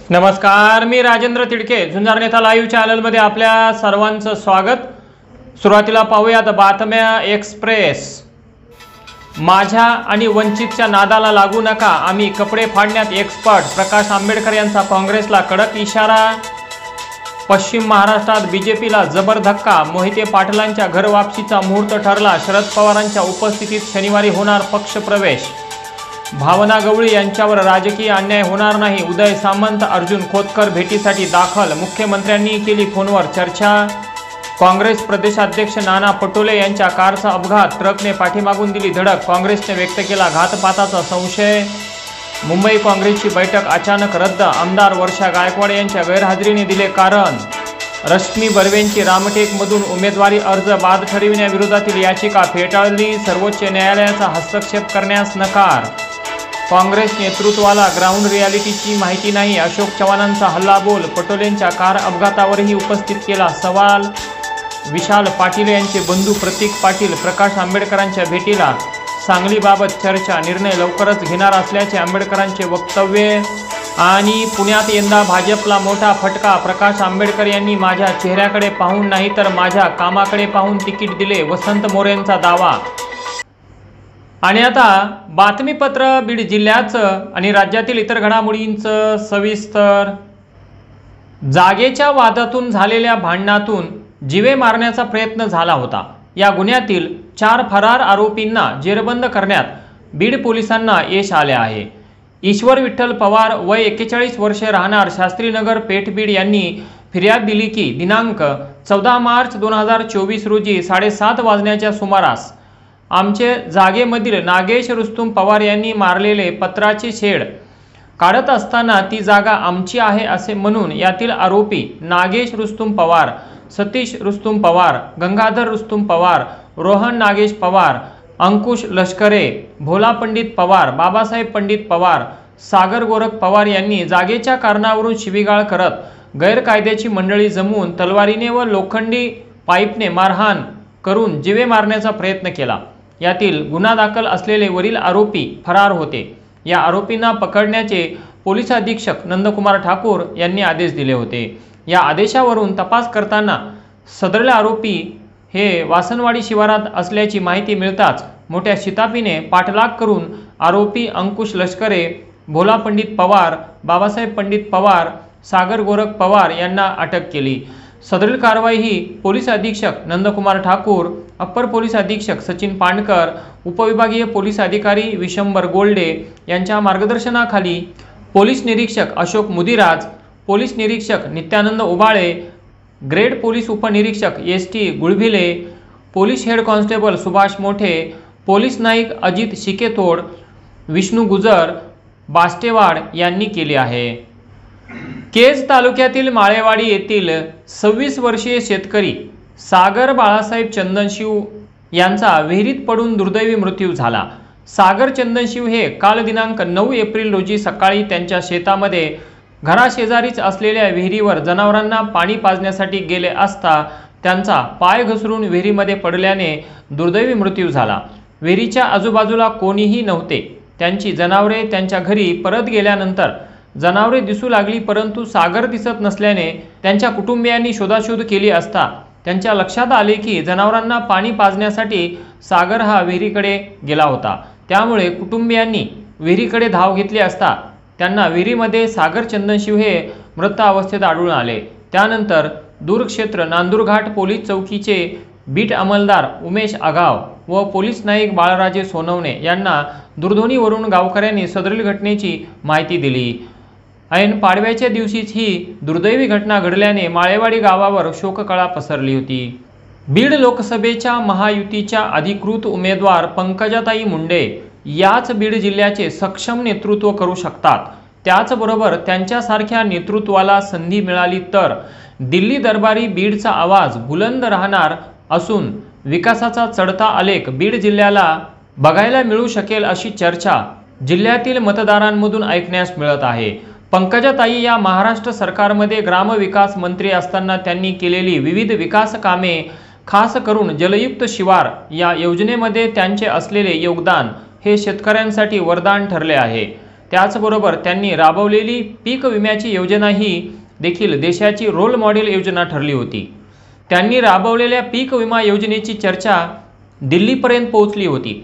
नमस्कार, मी राजेंद्र तिडके, झुंजार नेता लाईव्ह चॅनलमध्ये आपल्या सर्वांचं स्वागत। सुरुवातीला पाहूयात बातम्या एक्सप्रेस। माझ्या आणि वंचितच्या नादाला लागू नका, आम्ही कपडे फाडण्यात एक्सपर्ट, प्रकाश आंबेडकर यांचा काँग्रेसला कडक इशारा। पश्चिम महाराष्ट्रात बीजेपीला जबर धक्का, मोहिते पाटलांच्या घर वापसीचा मुहूर्त ठरला, शरद पवारांच्या उपस्थितीत शनिवारी होणार पक्ष प्रवेश। भावना गवळी यांच्यावर राजकीय अन्याय होणार नाही, उदय सामंत अर्जुन खोतकर भेटीसाठी दाखल, मुख्यमंत्र्यांनी केली फोनवर चर्चा। काँग्रेस प्रदेशाध्यक्ष नाना पटोले यांच्या कारचा अपघात, ट्रकने पाठीमागून दिली धडक, काँग्रेसने व्यक्त केला घातपाताचा संशय। मुंबई काँग्रेसची बैठक अचानक रद्द, आमदार वर्षा गायकवाड यांच्या गैरहजेरीने दिले कारण। रश्मी बर्वेंची रामटेकमधून उमेदवारी अर्ज बाद ठरविण्याविरोधातील याचिका फेटाळली, सर्वोच्च न्यायालयाचा हस्तक्षेप करण्यास नकार। काँग्रेस नेतृत्वाला ग्राउंड रियालिटीची माहिती नाही, अशोक चव्हाणांचा हल्लाबोल, पटोलेंच्या कार अपघातावरही उपस्थित केला सवाल। विशाल पाटील यांचे बंधू प्रतीक पाटील प्रकाश आंबेडकरांच्या भेटीला, सांगलीबाबत चर्चा, निर्णय लवकरच घेणार असल्याचे आंबेडकरांचे वक्तव्य। आणि पुण्यात यंदा भाजपला मोठा फटका, प्रकाश आंबेडकर यांनी माझ्या चेहऱ्याकडे पाहून नाही तर माझ्या कामाकडे पाहून तिकीट दिले, वसंत मोरेंचा दावा। आणि आता बातमीपत्र बीड जिल्ह्याचं आणि राज्यातील इतर घडामोडींचं सविस्तर। जागेच्या वादातून झालेल्या भांडणातून जीवे मारण्याचा प्रयत्न झाला होता, या गुन्ह्यातील 4 फरार आरोपींना जेरबंद करण्यात बीड पोलिसांना यश आले आहे। ईश्वर विठ्ठल पवार वय 41 वर्षे राहणार शास्त्रीनगर पेठ बीड यांनी फिर्याद दिली की दिनांक 14 मार्च 2024 रोजी 7:30 वाजण्याच्या सुमारास आमचे जागेमधील नागेश रुस्तुम पवार यांनी मारलेले पत्राचे शेड काढत असताना ती जागा आमची आहे असे म्हणून यातील आरोपी नागेश रुस्तुम पवार, सतीश रुस्तुम पवार, गंगाधर रुस्तुम पवार, रोहन नागेश पवार, अंकुश लष्करे, भोला पंडित पवार, बाबासाहेब पंडित पवार, सागर गोरख पवार यांनी जागेच्या कारणावरून शिवीगाळ करत गैरकायद्याची मंडळी जमवून तलवारीने व लोखंडी पाईपने मारहाण करून जीवे मारण्याचा प्रयत्न केला। यातील गुन्हा दाखल असलेले वरील आरोपी फरार होते। या आरोपींना पकडण्याचे पोलीस अधीक्षक नंदकुमार ठाकूर यांनी आदेश दिले होते। या आदेशावरून तपास करताना सदरले आरोपी हे वासनवाडी शिवारात असल्याची माहिती मिळताच मोठ्या शिताफीने पाठलाग करून आरोपी अंकुश लष्करे, भोला पंडित पवार, बाबासाहेब पंडित पवार, सागर गोरख पवार यांना अटक केली। सदरील कारवाई ही पोलीस अधीक्षक नंदकुमार ठाकूर, अप्पर पोलीस अधीक्षक सचिन पांडकर, उपविभागीय पोलीस अधिकारी विशंबर गोल्डे यांच्या मार्गदर्शनाखाली पोलीस निरीक्षक अशोक मुदिराज, पोलीस निरीक्षक नित्यानंद उबाळे, ग्रेड पोलीस उपनिरीक्षक ST Gulbhile, police head constable Subhash Mothe, police नाईक अजित शिकेतोड, विष्णू गुजर, बास्टेवाड यांनी केली आहे। केज तालुक्यातील माळेवाडी येथील 26 वर्षीय शेतकरी सागर बाळासाहेब चंदनशिव यांचा विहिरीत पडून दुर्दैवी मृत्यू झाला। सागर चंदनशिव हे काल दिनांक 9 एप्रिल रोजी सकाळी त्यांच्या शेतामध्ये घराशेजारीच असलेल्या विहिरीवर जनावरांना पाणी पाजण्यासाठी गेले असता त्यांचा पाय घसरून विहिरीमध्ये पडल्याने दुर्दैवी मृत्यू झाला। विहिरीच्या आजूबाजूला कोणीही नव्हते। त्यांची जनावरे त्यांच्या घरी परत गेल्यानंतर जनावरे दिसू लागली, परंतु सागर दिसत नसल्याने त्यांच्या कुटुंबियांनी शोधाशोध केली असता त्यांच्या लक्षात आले की जनावरांना पाणी पाजण्यासाठी सागर हा विहिरीकडे गेला होता। त्यामुळे कुटुंबियांनी विहिरीकडे धाव घेतली असता त्यांना विहिरीमध्ये सागर चंदनशिव हे मृत अवस्थेत आढळून आले। त्यानंतर दूरक्षेत्र नांदूरघाट पोलीस चौकीचे बीट अंमलदार उमेश आगाव व पोलीस नाईक बाळराजे सोनवणे यांना दूरध्वनीवरून गावकऱ्यांनी सदरील घटनेची माहिती दिली। ऐन पाडव्याच्या दिवशीच ही दुर्दैवी घटना घडल्याने माळेवाडी गावावर शोककळा पसरली होती। बीड लोकसभेच्या महायुतीच्या अधिकृत उमेदवार पंकजाताई मुंडे याच बीड जिल्ह्याचे सक्षम नेतृत्व करू शकतात। त्याचबरोबर त्यांच्यासारख्या नेतृत्वाला संधी मिळाली तर दिल्ली दरबारी बीडचा आवाज बुलंद राहणार असून विकासाचा चढता आलेख बीड जिल्ह्याला बघायला मिळू शकेल अशी चर्चा जिल्ह्यातील मतदारांमधून ऐकण्यास मिळत आहे। पंकजाताई या महाराष्ट्र सरकारमध्ये ग्रामविकास मंत्री असताना त्यांनी केलेली विविध विकास कामे, खास करून जलयुक्त शिवार या योजनेमध्ये त्यांचे असलेले योगदान हे शेतकऱ्यांसाठी वरदान ठरले आहे। त्याचबरोबर त्यांनी राबवलेली पीक विम्याची योजनाही देखील देशाची रोल मॉडेल योजना ठरली होती। त्यांनी राबवलेल्या पीक विमा योजनेची चर्चा दिल्लीपर्यंत पोहोचली होती।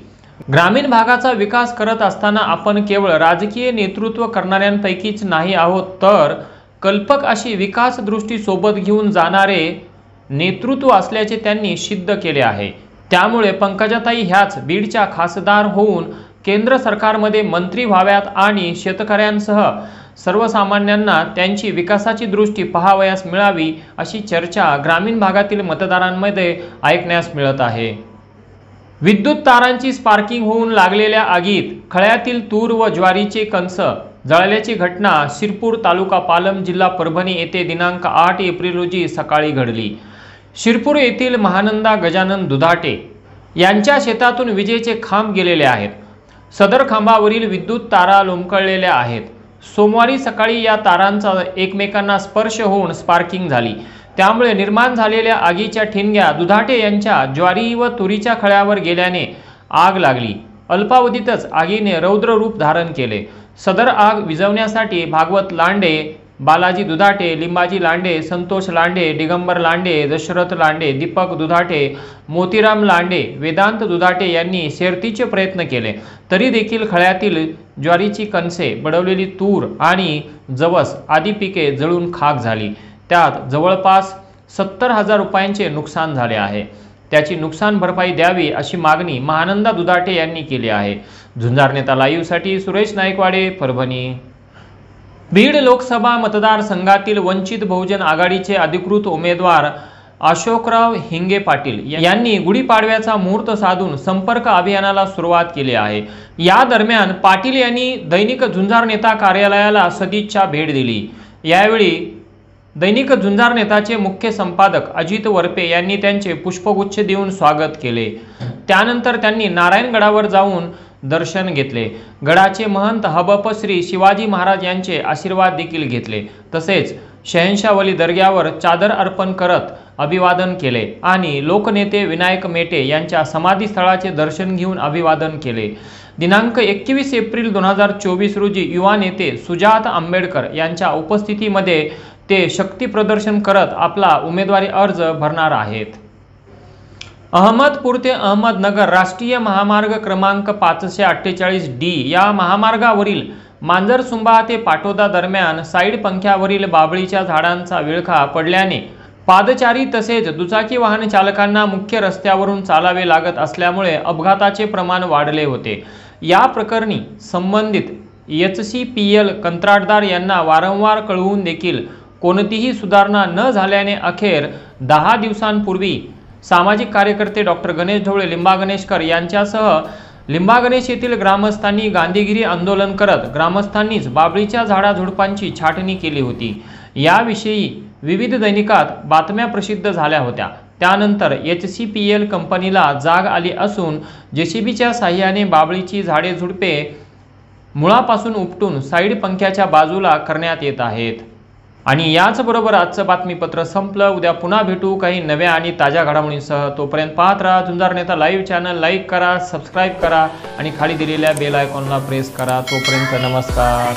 ग्रामीण भागाचा विकास करत असताना आपण केवळ राजकीय नेतृत्व करणाऱ्यांपैकीच नाही आहोत, तर कल्पक अशी विकास दृष्टी सोबत घेऊन जाणारे नेतृत्व असल्याचे त्यांनी सिद्ध केले आहे। त्यामुळे पंकजाताई ह्याच बीडच्या खासदार होऊन केंद्र सरकारमध्ये मंत्री व्हाव्यात आणि शेतकऱ्यांसह सर्वसामान्यांना त्यांची विकासाची दृष्टी पाहावयास मिळावी अशी चर्चा ग्रामीण भागातील मतदारांमध्ये ऐकण्यास मिळत आहे। विद्युत तारांची स्पार्किंग होऊन लागलेल्या आगीत खळ्यातील तूर व ज्वारीचे कणस जळाल्याची घटना शिरपूर तालुका पालम जिल्हा परभणी येथे दिनांक 8 एप्रिल रोजी सकाळी घडली। शिरपूर येथील महानंदा गजानन दुधाटे यांच्या शेतातून विजेचे खांब गेलेले आहेत। सदर खांबावरील विद्युत तारा लोंबकळलेल्या आहेत। सोमवारी सकाळी या तारांचा एकमेकांना स्पर्श होऊन स्पार्किंग झाली। त्यामुळे निर्माण झालेल्या आगीच्या ठिणग्या दुधाटे यांच्या ज्वारी व तुरीच्या खळ्यावर गेल्याने आग लागली। अल्पावधीतच आगीने रौद्र रूप धारण केले। सदर आग विझवण्यासाठी भागवत लांडे, बालाजी दुधाटे, लिंबाजी लांडे, संतोष लांडे, दिगंबर लांडे, दशरथ लांडे, दीपक दुधाटे, मोतीराम लांडे, वेदांत दुधाटे यांनी शर्थीचे प्रयत्न केले, तरी देखील खळ्यातील ज्वारीची कणसे, बडवलेली तूर आणि जवस आदी पिके जळून खाक झाली। त्यात जवळपास 70,000 रुपयांचे नुकसान झाले आहे। त्याची नुकसान भरपाई द्यावी अशी मागणी महानंदा दुधाटे यांनी केली आहे। झुंजार नेता लाईव्हसाठी सुरेश नाईकवाडे, परभणी। बीड लोकसभा मतदारसंघातील वंचित बहुजन आघाडीचे अधिकृत उमेदवार अशोकराव हिंगे पाटील यांनी गुढीपाडव्याचा मुहूर्त साधून संपर्क अभियानाला सुरुवात केली आहे। या दरम्यान पाटील यांनी दैनिक झुंजार नेता कार्यालयाला सदिच्छा भेट दिली। यावेळी दैनिक झुंजार नेताचे मुख्य संपादक अजित वरपे यांनी त्यांचे पुष्पगुच्छ देऊन स्वागत केले। त्यानंतर त्यांनी नारायणगडावर जाऊन दर्शन घेतले। गडाचे महंत हबप श्री शिवाजी महाराज यांचे आशीर्वाद देखील घेतले। तसेच शहंशावली दर्ग्यावर चादर अर्पण करत अभिवादन केले आणि लोकनेते विनायक मेटे यांच्या समाधीस्थळाचे दर्शन घेऊन अभिवादन केले। दिनांक 21 एप्रिल 2024 रोजी युवा नेते सुजात आंबेडकर यांच्या उपस्थितीमध्ये ते शक्ती प्रदर्शन करत आपला उमेदवारी अर्ज भरणार आहेत। अहमदपूर ते अहमदनगर राष्ट्रीय महामार्ग क्रमांक 548D या महामार्गावरील मांजरसुंबा ते पाटोदा दरम्यान साईड पंख्यावरील बाभळीच्या झाडांचा विळखा पडल्याने पादचारी तसेच दुचाकी वाहन चालकांना मुख्य रस्त्यावरून चालावे लागत असल्यामुळे अपघाताचे प्रमाण वाढले होते। या प्रकरणी संबंधित HCPL कंत्राटदार यांना वारंवार कळवून देखील कोणतीही सुधारणा न झाल्याने अखेर 10 दिवसांपूर्वी सामाजिक कार्यकर्ते डॉक्टर गणेश ढवळे, लिंबा गणेशकर यांच्यासह लिंबा गणेश येथील ग्रामस्थांनी गांधीगिरी आंदोलन करत ग्रामस्थांनीच बाभळीच्या झाडाझुडपांची छाटणी केली होती। याविषयी विविध दैनिकात बातम्या प्रसिद्ध झाल्या होत्या। त्यानंतर HCPL कंपनीला जाग आली असून JCBच्या साहाय्याने बाभळीची झाडे झुडपे मुळापासून उपटून साईड पंख्याच्या बाजूला करण्यात येत आहेत। आणि याचबरोबर आजचं बातमीपत्र संपलं। उद्या पुन्हा भेटू काही नव्या आणि ताज्या घडामोडींसह। तोपर्यंत पाहत राहा झुंजार नेता लाईव्ह चॅनल। लाईक करा, सबस्क्राईब करा आणि खाली दिलेल्या बेल आयकॉनला प्रेस करा। तोपर्यंत नमस्कार।